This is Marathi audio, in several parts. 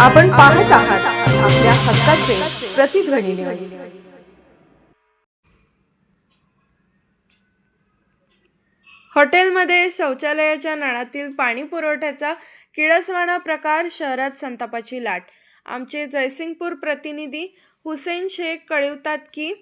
आपण पाहत आहात आपल्या हक्काचे प्रतिध्वनी न्यूज। हॉटेलमध्ये शौचालयाच्या नळातील पाणी पुरवठ्याचा किळसवाणा प्रकार, शहरात संतापाची लाट। आमचे जयसिंगपूर प्रतिनिधी हुसेन शेख कळवतात की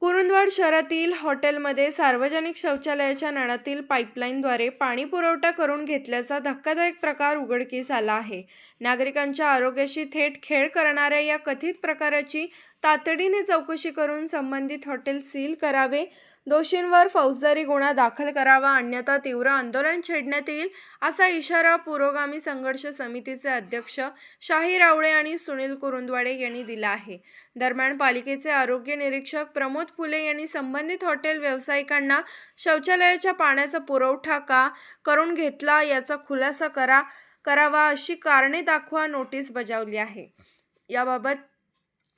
कुरुंदवाड शहरातील हॉटेलमध्ये सार्वजनिक शौचालयाच्या नळातील पाईपलाईनद्वारे पाणी पुरवठा करून घेतल्याचा धक्कादायक प्रकार उघडकीस आला आहे। नागरिकांच्या आरोग्याशी थेट खेळ करणाऱ्या या कथित प्रकाराची तातडीने चौकशी करून संबंधित हॉटेल सील करावे, दोषींवर फौजदारी गुन्हा दाखल करावा, अन्यथा तीव्र आंदोलन छेडण्यात येईल, असा इशारा पुरोगामी संघर्ष समितीचे अध्यक्ष शाहीर आवळे आणि सुनील कुरुंदवाडे यांनी दिला आहे। दरम्यान पालिकेचे आरोग्य निरीक्षक प्रमोद फुले यांनी संबंधित हॉटेल व्यावसायिकांना शौचालयाच्या पाण्याचा पुरवठा का करून घेतला याचा खुलासा करावा अशी कारणे दाखवा नोटीस बजावली आहे। याबाबत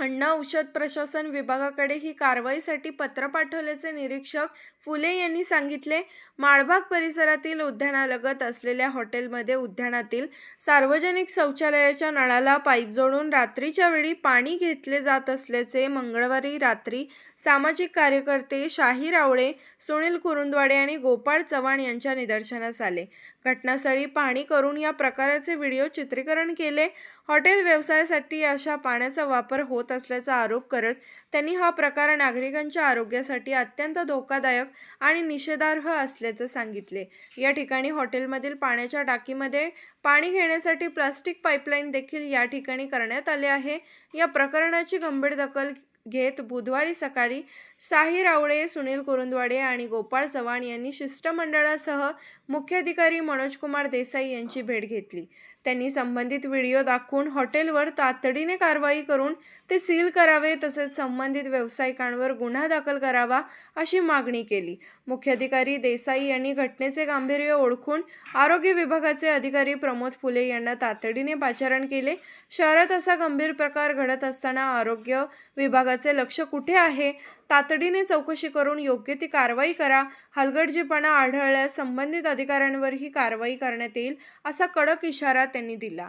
अन्न औषध प्रशासन विभागाकडे ही कारवाईसाठी पत्र पाठवल्याचे निरीक्षक फुले यांनी सांगितले। माळबाग परिसरातील उद्यानालगत असलेल्या हॉटेलमध्ये उद्यानातील सार्वजनिक शौचालयाच्या नळाला पाईप जोडून रात्रीच्या वेळी पाणी घेतले जात असल्याचे मंगळवारी रात्री सामाजिक कार्यकर्ते शाहीर आवळे, सुनील कुरुंदवाडे आणि गोपाळ चव्हाण यांच्या निदर्शनास आले। घटनास्थळी पाहणी करून या प्रकाराचे व्हिडिओ चित्रीकरण केले। हॉटेल व्यवसायासाठी अशा पाण्याचा वापर होत असल्याचा आरोप करत त्यांनी हा प्रकार नागरिकांच्या आरोग्यासाठी अत्यंत धोकादायक आणि निषेधार्ह असल्याचे सांगितले। या ठिकाणी हॉटेलमधील पाण्याच्या टाकीमध्ये पाणी घेण्यासाठी प्लास्टिक पाईपलाईन देखील या ठिकाणी करण्यात आले आहे। या प्रकरणाची गंभीर दखल घेत बुधवारी सकाळी शाहीर आवळे, सुनील कुरुंदवाडे आणि गोपाळ चव्हाण यांनी शिष्टमंडळासह मुख्याधिकारी मनोजकुमार देसाई यांची भेट घेतली। त्यांनी संबंधित व्हिडिओ दाखवून हॉटेलवर तातडीने कारवाई करून ते सील करावे, तसेच संबंधित व्यावसायिकांवर गुन्हा दाखल करावा अशी मागणी केली। मुख्याधिकारी देसाई यांनी घटनेचे गांभीर्य ओळखून आरोग्य विभागाचे अधिकारी प्रमोद फुले यांना तातडीने पाचारण केले। शहरात असा गंभीर प्रकार घडत असताना आरोग्य विभागाचे लक्ष कुठे आहे? तातडीने चौकशी करून योग्य ती कारवाई करा। हलगर्जीपणा आढळल्यास संबंधित अधिकाऱ्यांवरही कारवाई करण्यात येईल, असा कडक इशारा त्यांनी दिला।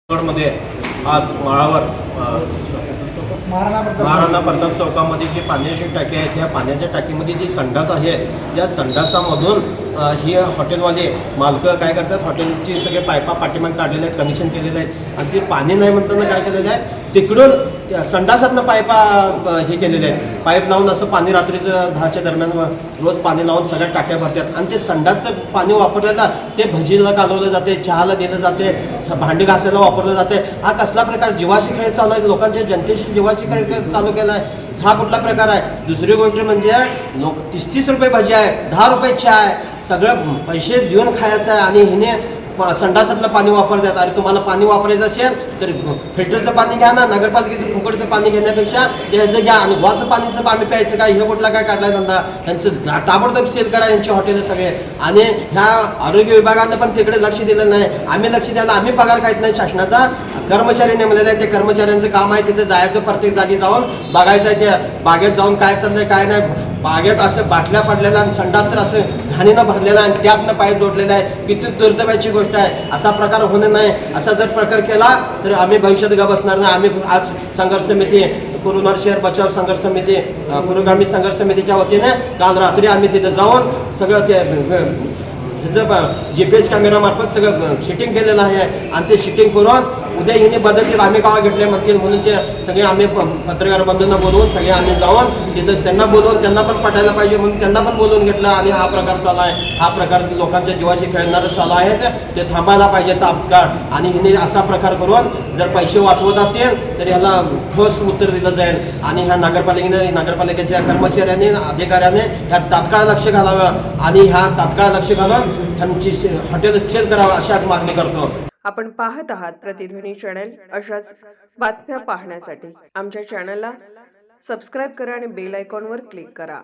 मध्ये आज माळावर महाराणा प्रताप चौकामध्ये जी पाण्याची टाकी आहे, त्या पाण्याच्या टाकीमध्ये जी संडास आहे, त्या संडासामधून ही हॉटेलवाले मालकं काय करतात, हॉटेलची सगळे पायपा पाठीमागे काढलेले आहेत, कनेक्शन केलेले आहेत आणि ते पाणी नाही म्हणताना काय केलेलं आहे, तिकडून संडासातनं पायपा हे केलेले आहेत, पाईप लावून असं पाणी रात्रीचं 10च्या दरम्यान रोज पाणी लावून सगळ्या टाक्या भरतात आणि ते संडासचं पाणी वापरलेलं ते भजीला घालवलं जाते, चहाला दिलं जाते, भांडी घासायला वापरलं जाते। हा कसला प्रकार? जीवाशी खेळ चालू आहे, लोकांच्या जनतेशी जीवाशी खेळ चालू केला आहे। हा कुठला प्रकार आहे? दुसरी गोष्ट म्हणजे लोक 30-30 रुपये भजी आहे, 10 रुपये चहा आहे, सगळं पैसे देऊन खायचं आहे आणि हिने संडासातलं पाणी वापरतात। अरे तुम्हाला पाणी वापरायचं असेल तर फिल्टरचं पाणी घ्या ना, नगरपालिकेचं फुकटचं पाणी घेण्यापेक्षा ह्याचं घ्या आणि वाचं पाणीचं पाणी प्यायचं काय? हे कुठला काय काढलाय धंदा? त्यांचं ताबडतोब सेल करा यांचे हॉटेल सगळे। आणि ह्या आरोग्य विभागानं पण तिकडे लक्ष दिलं नाही। आम्ही लक्ष द्यायला आम्ही पगार खात नाही शासनाचा, कर्मचारी नेमलेले आहे, ते कर्मचाऱ्यांचं काम आहे तिथे जायचं, प्रत्येक जागी जाऊन बघायचं आहे, त्या बागेत जाऊन काय चाललंय काय नाही। बागेत असं बाटल्या पडलेल्या आणि संडास तर असं घाणीनं भरलेला आणि त्यातनं पाईप जोडलेला आहे, किती दुर्दैवाची गोष्ट आहे। असा प्रकार होणे नाही। असा जर प्रकार केला तर आम्ही भविष्यात ग बसणार नाही। आम्ही आज संघर्ष समिती, कुरुंदवाड शहर बचाव संघर्ष समिती, पुरोगामी संघर्ष समितीच्या वतीने काल रात्री आम्ही तिथं जाऊन सगळं ते ह्याचं GPS कॅमेरामार्फत सगळं शूटिंग केलेलं आहे आणि ते शूटिंग करून उद्या हिने बदलतील, आम्ही गावा घेतले म्हणतील म्हणून ते सगळे आम्ही पत्रकार बंधूंना बोलवून सगळे आम्ही जाऊन तिथं त्यांना बोलवून त्यांना पण पटायला पाहिजे म्हणून त्यांना पण बोलवून घेतलं आणि हा प्रकार चालू आहे। हा प्रकार लोकांच्या जीवाशी खेळणारं चालू आहे, ते थांबायला पाहिजे तात्काळ। आणि हिने असा प्रकार करून जर पैसे वाचवत असतील तर ह्याला ठोस उत्तर दिलं जाईल आणि ह्या नगरपालिकेच्या कर्मचाऱ्यांनी, अधिकाऱ्याने ह्या तात्काळ लक्ष घालावं आणि ह्या तात्काळ लक्ष घालून ह्यांची हॉटेल सेल करावं अशी आज मागणी करतो। आपण पाहत आहात प्रतिध्वनी चॅनल। अशाच बातम्या पाहण्यासाठी आमच्या चॅनलला सबस्क्राईब करा आणि बेल आयकॉनवर क्लिक करा।